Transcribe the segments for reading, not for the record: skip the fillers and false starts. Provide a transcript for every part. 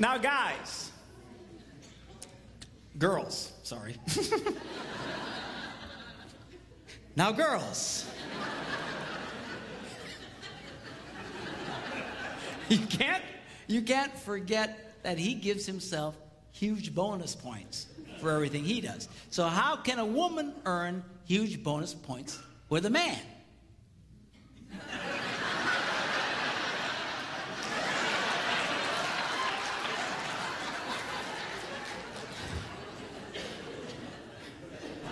Now, guys, girls, sorry. Now, girls, you can't forget that he gives himself huge bonus points for everything he does. So how can a woman earn huge bonus points with a man?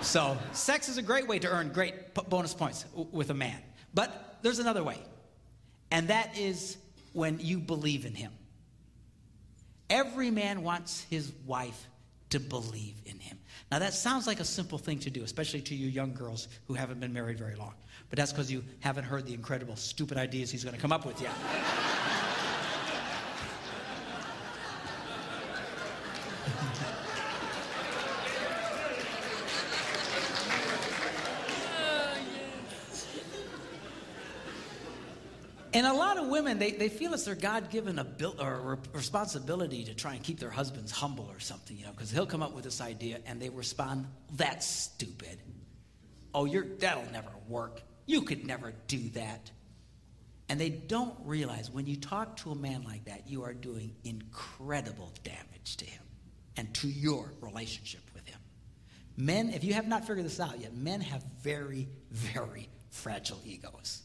So sex is a great way to earn great bonus points with a man. But there's another way, and that is when you believe in him. Every man wants his wife to believe in him. Now that sounds like a simple thing to do, especially to you young girls who haven't been married very long. But that's because you haven't heard the incredible, stupid ideas he's going to come up with yet. And a lot of women, they feel it's their God-given responsibility to try and keep their husbands humble or something, because he'll come up with this idea and they respond, "That's stupid. Oh, that'll never work. You could never do that." And they don't realize when you talk to a man like that, you are doing incredible damage to him and to your relationship with him. Men, if you have not figured this out yet, men have very, very fragile egos.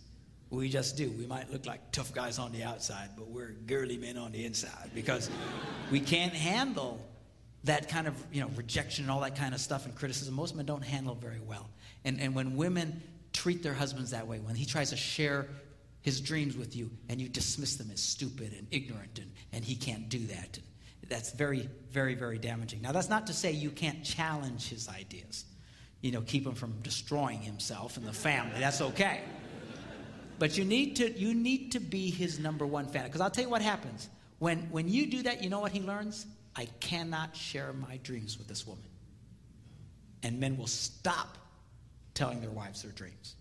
We just do. We might look like tough guys on the outside, but we're girly men on the inside because we can't handle that kind of, rejection and all that kind of stuff and criticism. Most men don't handle very well. And when women treat their husbands that way, when he tries to share his dreams with you and you dismiss them as stupid and ignorant and he can't do that, that's very, very, very damaging. Now, that's not to say you can't challenge his ideas. Keep him from destroying himself and the family. That's okay. But you need to be his number one fan. Because I'll tell you what happens. When you do that, you know what he learns? I cannot share my dreams with this woman. And men will stop telling their wives their dreams.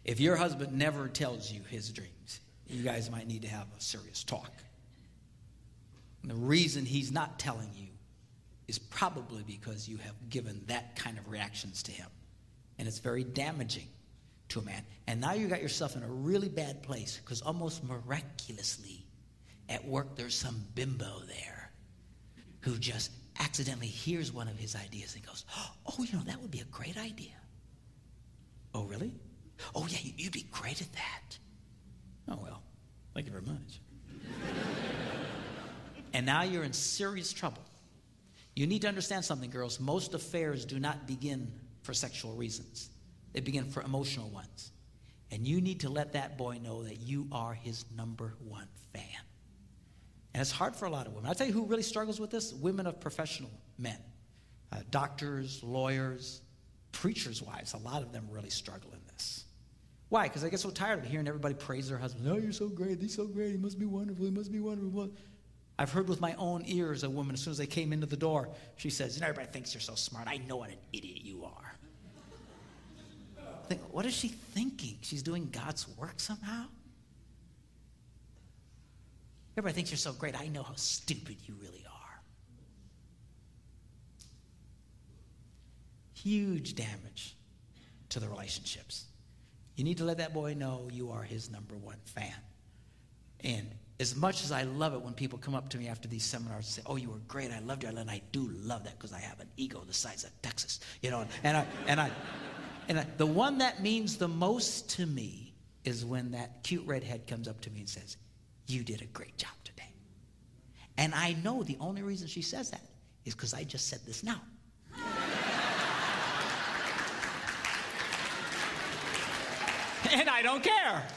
If your husband never tells you his dreams, you guys might need to have a serious talk. And the reason he's not telling you is probably because you have given that kind of reactions to him. And it's very damaging to a man. And now you got yourself in a really bad place because almost miraculously at work there's some bimbo there who just accidentally hears one of his ideas and goes, "Oh, that would be a great idea." "Oh, really? Oh, yeah, you'd be great at that." "Oh, well, thank you very much." And now you're in serious trouble. You need to understand something, girls. Most affairs do not begin for sexual reasons. They begin for emotional ones. And you need to let that boy know that you are his number one fan. And it's hard for a lot of women. I'll tell you who really struggles with this. Women of professional men. Doctors, lawyers, preachers' wives. A lot of them really struggle in this. Why? Because they get so tired of hearing everybody praise their husband. "Oh, you're so great. He's so great. He must be wonderful. He must be wonderful." I've heard with my own ears a woman, as soon as they came into the door, she says, "Everybody thinks you're so smart. I know what an idiot you are." What is she thinking? She's doing God's work somehow? "Everybody thinks you're so great. I know how stupid you really are." Huge damage to the relationships. You need to let that boy know you are his number one fan. And as much as I love it when people come up to me after these seminars and say, "Oh, you were great. I loved you." And I do love that because I have an ego the size of Texas. And the one that means the most to me is when that cute redhead comes up to me and says, "You did a great job today." And I know the only reason she says that is because I just said this now. And I don't care.